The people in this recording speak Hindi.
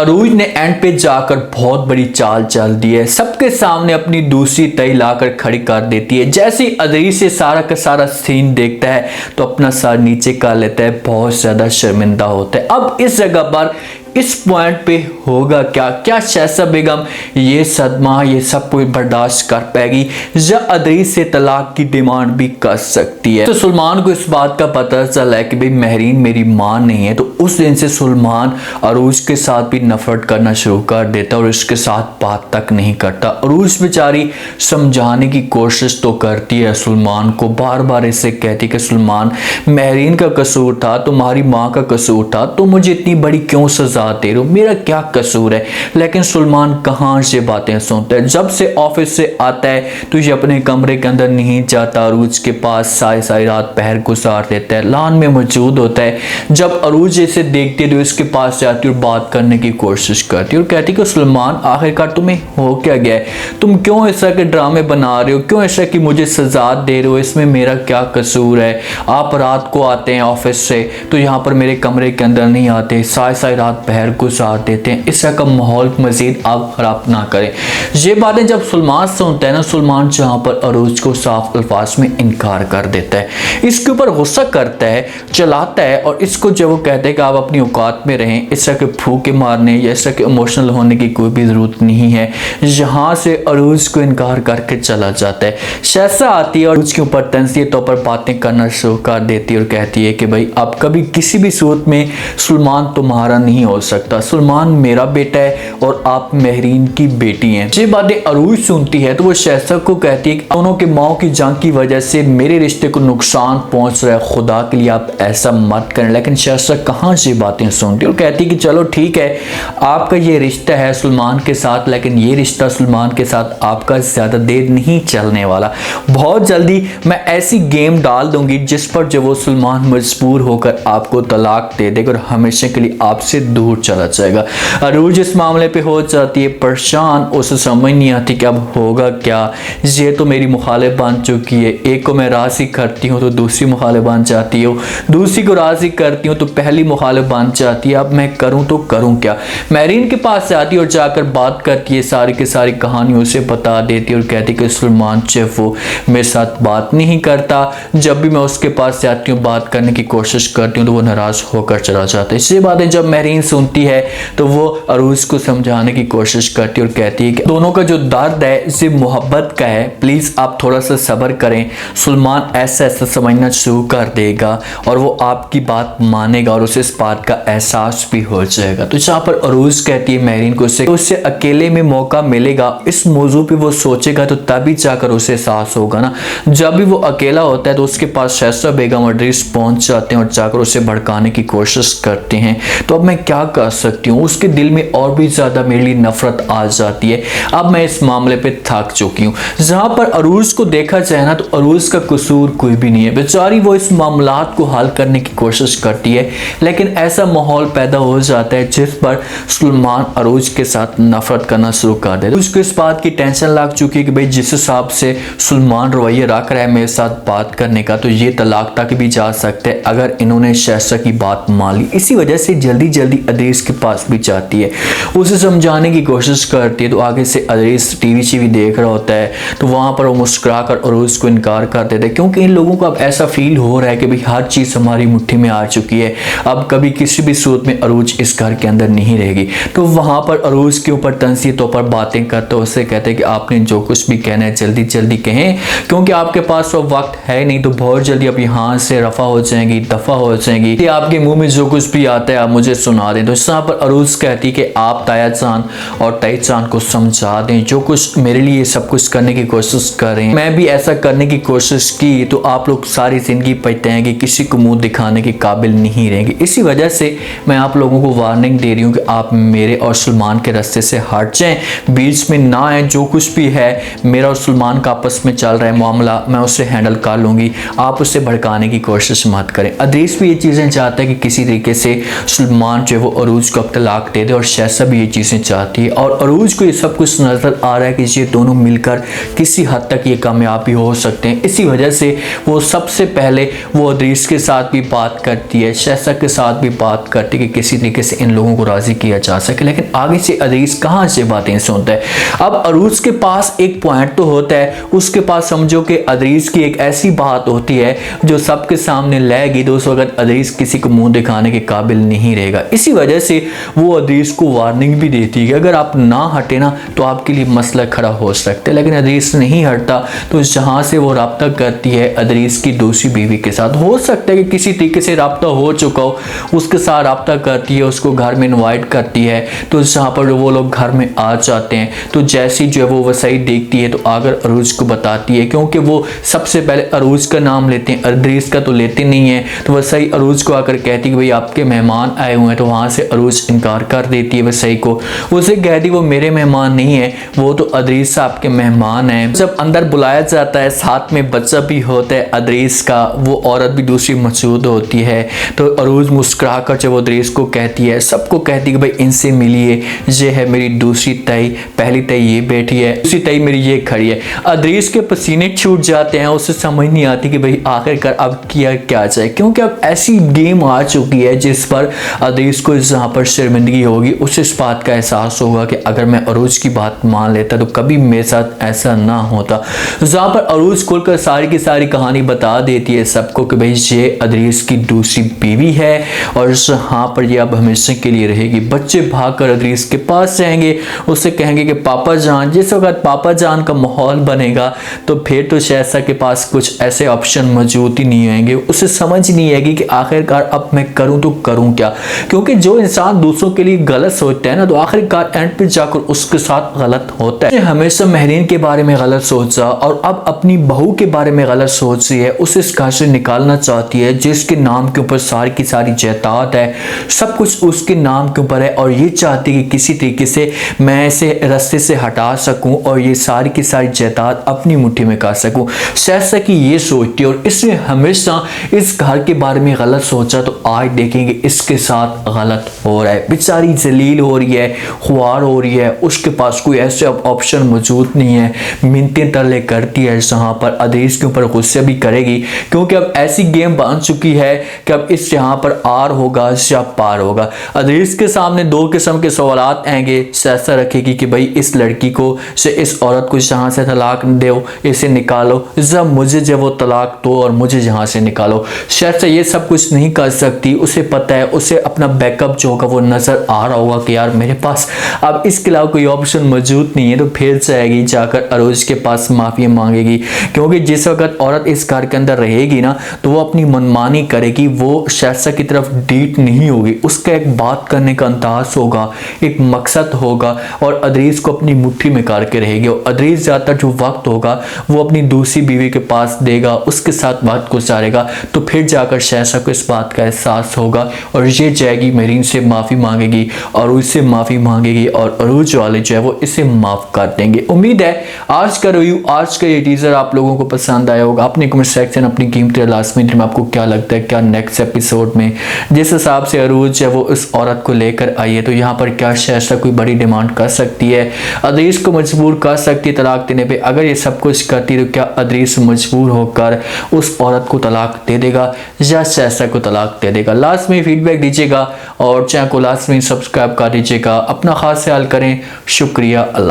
अरूज ने एंड पे जाकर बहुत बड़ी चाल चल दी है, सबके सामने अपनी दूसरी तई लाकर खड़ी कर देती है। जैसे ही अदरीस से सारा का सारा सीन देखता है तो अपना सर नीचे कर लेता है, बहुत ज्यादा शर्मिंदा होता है। अब इस जगह पर इस पॉइंट पे होगा क्या शहज़ाद बेगम ये सदमा ये सब कोई बर्दाश्त कर पाएगी या अदरीस से तलाक की डिमांड भी कर सकती है। तो सुलेमान को इस बात का पता चला है कि भाई महरीन मेरी मां नहीं है, तो उस दिन से सुलेमान अरूज के साथ भी नफरत करना शुरू कर देता और उसके साथ बात तक नहीं करता। अरूज बेचारी समझाने की कोशिश तो करती है सुलेमान को, बार बार इससे कहती है कि सुलेमान महरीन का कसूर था, तुम्हारी माँ का कसूर था, तो मुझे इतनी बड़ी क्यों सजा दे रहे हो, मेरा क्या कसूर है। लेकिन सुलेमान कहां से बातें सुनता है। जब से ऑफिस से आता है तो ये अपने कमरे के अंदर नहीं जाता, अरूज के पास सारी सारी रात पहर गुजार देता है, लान में मौजूद होता है। जब अरूज इसे देखती है तो इसके पास जाती है और बात करने की कोशिश करती है और कहती है कि सुलेमान आखिरकार तुम्हें हो क्या गया है, तुम क्यों इस तरह के ड्रामे बना रहे हो, क्यों ऐसा कि मुझे सजा दे रहे हो, इसमें मेरा क्या कसूर है। आप रात को आते हैं ऑफिस से तो यहाँ पर मेरे कमरे के अंदर नहीं आते, सारी सारी रात पहर गुजार देते हैं, इस तरह का माहौल मजीद आप खराब ना करें। ये बातें जब सुलेमान सुनता है ना, सुलेमान जहाँ पर अरूज को साफ अल्फाज में इनकार कर देता है, इसके ऊपर गुस्सा करता है, चलाता है और इसको जब वो कहते हैं कि आप अपनी औकात में रहें, इस तरह के फूके मारने या इस तरह के इमोशनल होने की कोई भी ज़रूरत नहीं है, यहाँ से अरूज को इनकार करके चला जाता है। शहज़ाद आती है और अरूज के ऊपर तंज़ीह तौर पर बातें करना शुरू कर देती है और कहती है कि भाई आप कभी किसी भी सूरत में सुलेमान तुम्हारा नहीं हो सकता, सुलेमान मेरा बेटा है और आप महरीन की बेटी हैं। ये बातें अरूज सुनती है तो वो शहज़ाद को कहती है कि दोनों के माओ की जंग की वजह से मेरे रिश्ते को नुकसान पहुंच रहा है, खुदा के लिए आप ऐसा मत करें। लेकिन शहज़ाद कहाँ से बातें सुनती है और कहती है कि चलो ठीक है, आपका ये रिश्ता है सुलेमान के साथ, लेकिन ये रिश्ता सुलेमान के साथ आपका ज़्यादा देर नहीं चलने वाला, बहुत जल्दी मैं ऐसी गेम डाल दूंगी जिस पर जो वो सुलेमान मजबूर होकर आपको तलाक दे देगा और हमेशा के लिए आपसे दूर चला जाएगा। अरूज इस मामले पे हो जाती है परेशान, उसे समझ नहीं आती कि अब होगा क्या, ये तो मेरी मुखालिफ बन चुकी है, एक को मैं राज़ी करती हूँ तो दूसरी मुखालिफ बन जाती हूँ, दूसरी को राज़ी करती हूँ तो पहली मुखालिफ बन जाती है, अब मैं करूँ तो करूँ क्या। महरीन के पास जाती है और जाकर बात करती है, सारी की सारी कहानी उसे बता देती है और कहती है कि सुलेमान चेफ वो मेरे साथ बात नहीं करता, जब भी मैं उसके पास जाती हूँ बात करने की कोशिश करती हूँ तो वो नाराज़ होकर चला जाता है। ये बातें जब महरीन सुनती है तो वो अरूज को समझाने की कोशिश करती है और कहती है कि दोनों का जो दर्द है ये मोहब्बत का है, प्लीज़ आप थोड़ा सा सब्र करें, सुलेमान ऐसा ऐसा समझना शुरू कर देगा और वो आपकी बात मानेगा और उसे इस बात का एहसास भी हो जाएगा। तो जहाँ पर अरूज कहती है महरीन को उससे अकेले में मौका मिलेगा, इस मौजू पे वो सोचेगा तो तभी जाकर उसे एहसास होगा ना। जब भी वो अकेला होता है तो उसके पास शहज़ाद बेगम और अदरीस पहुंच जाते हैं और जाकर उसे भड़काने की कोशिश करते हैं। तो अब मैं क्या कर सकती हूँ, उसके दिल में और भी ज़्यादा मेरे लिए नफरत आ जाती है, अब मैं इस मामले पे थक चुकी हूँ। जहाँ पर अरूज को देखा जाए ना तो अरूज का कसूर कोई भी नहीं है, बेचारी वो इस मामलात को हल करने की कोशिश करती है, लेकिन ऐसा माहौल पैदा हो जाता है जिस पर सुलेमान अरूज के साथ नफरत करना शुरू कर देता है। उसको इस बात की टेंशन लग चुकी है कि भाई जिस हिसाब से सुलेमान रवैया रख रहा है मेरे साथ बात करने का, तो ये तलाक तक भी जा सकते हैं अगर इन्होंने शहज़ाद की बात मान ली। इसी वजह से जल्दी जल्दी अदरीस के पास भी जाती है, उसे समझाने की कोशिश करती है। तो आगे से अदरीस टीवी देख रहा होता है तो वहाँ पर वो मुस्कुरा कर अरूज को इनकार कर देते हैं, क्योंकि इन लोगों को अब ऐसा फील हो रहा है कि भाई हर चीज़ हमारी मुट्ठी में आ चुकी है, अब कभी किसी भी सूरत में अरूज इस घर के अंदर नहीं रहेगी। तो वहाँ पर अरूज के ऊपर तंज़ीह तौर पर बातें करते उससे कहते हैं कि आपने जो कुछ भी कहना है जल्दी जल्दी कहें, क्योंकि आपके पास वो वक्त है नहीं, तो बहुत जल्दी अब यहाँ से रफा हो जाएंगी, दफा हो जाएंगी, आपके मुंह में जो कुछ भी आता है आप मुझे सुना दें। तो इस पर अरूज कहती कि आप ताया जान और ताई जान को समझा दें, जो कुछ मेरे लिए सब कुछ करने की कोशिश करें, मैं भी ऐसा करने की कोशिश की तो आप लोग सारी जिंदगी पछताएंगे, किसी को मुंह दिखाने के काबिल नहीं रहेंगे। इसी वजह से मैं आप लोगों को वार्निंग दे रही हूँ कि आप मेरे और सुलेमान के रास्ते से हट जाएं, बीच में ना आए, जो कुछ भी है मेरा और सुलेमान का आपस में चल रहा है मामला, मैं उसे हैंडल कर लूँगी, आप उसे भड़काने की कोशिश मत करें। अदरीस भी ये चीज़ें चाहता है कि किसी तरीके से सुलेमान जो है वो वो अरूज को अब तलाक दे दे और शहसा भी ये चीज़ें चाहती है और अरूज को ये सब कुछ नज़र आ रहा है कि ये दोनों मिलकर किसी हद तक ये कामयाबी हो सकते हैं। इसी वजह से वो सबसे पहले वो अदरीस के साथ भी बात करती है, शहसा के साथ भी बात करती है कि किसी तरीके से इन लोगों को राज़ी किया जा सके। लेकिन आगे से अदरीस कहाँ से बातें सुनता है। अब अरूज के पास एक पॉइंट तो होता है, उसके पास समझो कि अदरीस की एक ऐसी बात होती है जो सबके सामने लाएगी तो उस वक्त अदरीस किसी को मुंह दिखाने के काबिल नहीं रहेगा। इसी वजह से वो अदरीस को वार्निंग भी देती है कि अगर आप ना हटे ना तो आपके लिए मसला खड़ा हो सकता है। लेकिन अदरीस नहीं हटता तो जहाँ से वो रब्ता करती है अदरीस की दूसरी बीवी के साथ, हो सकता है कि किसी तरीके से रब्ता हो चुका हो, उसके साथ रब्ता करती है, उसको घर में इनवाइट करती है। तो जहाँ पर वो लोग घर में आ जाते हैं तो जैसी जो है वो वसई देखती है तो आकर अरूज को बताती है, क्योंकि वो सबसे पहले अरूज का नाम लेते हैं, अदरीस का तो लेते नहीं है। तो वसई अरूज को आकर कहती है कि भाई आपके मेहमान आए हुए हैं। तो वहाँ से अरूज इनकार कर देती है वसई को, उसे कहती वो मेरे मेहमान नहीं है, वो तो अदरीस साहब के मेहमान हैं। जब अंदर बुलाया जाता है, साथ में बच्चा भी होता है अदरीस का, वो औरत भी दूसरी मौजूद होती है। तो अरूज मुस्कुरा कर जब अदरीस को कहती है, सबको कहती है कि भाई इनसे मिलिए, ये है मेरी दूसरी तई, पहली तई ये बैठी है, दूसरी तई मेरी ये खड़ी है। अदरीस के पसीने छूट जाते हैं, उसे समझ नहीं आती कि भाई आखिरकार अब किया क्या जाए, क्योंकि अब ऐसी गेम आ चुकी है जिस पर अदरीस को जहाँ पर शर्मिंदगी होगी, उसे इस बात का एहसास होगा कि अगर मैं अरूज की बात मान लेता तो कभी मेरे साथ ऐसा ना होता। जहाँ पर अरूज खुलकर सारी की सारी कहानी बता देती है सबको कि भाई ये अदरीस की दूसरी बीवी है और यहाँ पर ये अब हमेशा के लिए रहेगी। बच्चे भागकर अदरीस के पास जाएंगे, उससे कहेंगे कि पापा जान, जिस वक्त पापा जान का माहौल बनेगा तो फिर तो शहसा के पास कुछ ऐसे ऑप्शन मौजूद ही नहीं होंगे। उसे समझ नहीं आएगी कि आखिरकार अब मैं करूं तो करूं क्या, क्योंकि जो इंसान दूसरों के लिए गलत सोचता है ना तो आखिरकार एंड पे जाकर उसके साथ गलत होता है। हमेशा महरीन के बारे में गलत सोचा और अब अपनी बहू के बारे में गलत सोच रही है, उसे इस घर से निकालना चाहती है जिसके नाम के ऊपर सारी की सारी जायदाद है, सब कुछ उसके नाम के ऊपर है और ये चाहती है कि किसी तरीके से मैं इसे रास्ते से हटा सकूं और ये सारी की सारी जायदाद अपनी मुट्ठी में कर सकूं। शहसा की ये सोचती है और इसने हमेशा इस घर के बारे में गलत सोचा, तो आज देखेंगे इसके साथ गलत हो रहा है। बेचारी जलील हो रही है, ख्वार हो रही है, उसके पास कोई ऐसे ऑप्शन मौजूद नहीं है, मिन्नतें तरले करती है, जहाँ पर अदरीस के ऊपर गुस्से भी करेगी क्योंकि अब ऐसी गेम बन चुकी है कि अब इस यहाँ पर आर होगा या पार होगा। अदरीस के सामने दो किस्म के सवालात आएंगे, शहसा रखेगी कि भाई इस लड़की को से इस औरत को जहाँ से तलाक दो, इसे निकालो, जब मुझे जब वो तलाक दो और मुझे जहाँ से निकालो। शहसा ये सब कुछ नहीं कर सकती, उसे पता है, उसे अपना बैकअप जो होगा वो नज़र आ रहा होगा कि यार मेरे पास अब इसके अलावा कोई ऑप्शन मौजूद नहीं है। तो फिर जाएगी जाकर अरूज के पास माफ़ी मांगेगी, क्योंकि जिस वक्त औरत इस घर के अंदर रहेगी ना तो वो अपनी मनमानी करेगी, वो शहसा की तरफ डीट नहीं होगी, उसका एक बात करने का अंदाज होगा, एक मकसद होगा और अदरीस को अपनी मुट्ठी में करके रहेगी। और अदरीस ज़्यादातर जो वक्त होगा वो अपनी दूसरी बीवी के पास देगा, उसके साथ वक्त गुजारेगा। तो फिर जाकर शहसा को इस बात का एहसास होगा और ये जाएगी महरीन से माफ़ी मांगेगी और उससे माफ़ी मांगेगी और अरूज वाले जो है वो इसे माफ़ कर देंगे। उम्मीद है आज का रिव्यू, आज का ये टीजर आप लोगों को पसंद आया होगा। अपने कमेंट सेक्शन अपनी कीमती लास्ट मिनट में आपको क्या लगता है, क्या नेक्स्ट एपिसोड में जिस हिसाब से अरूज है वो इस औरत को लेकर आई है तो यहाँ पर क्या शहसा कोई बड़ी डिमांड कर सकती है, अदरीस को मजबूर कर सकती है तलाक देने पे। अगर ये सब कुछ करती है तो क्या अदरीस मजबूर होकर उस औरत को तलाक दे देगा या शहसा को तलाक दे देगा। लास्ट में फीडबैक दीजिएगा और चैनल को लास्ट में सब्सक्राइब कर दीजिएगा। अपना खास ख्याल करें। शुक्रिया। अल्लाह।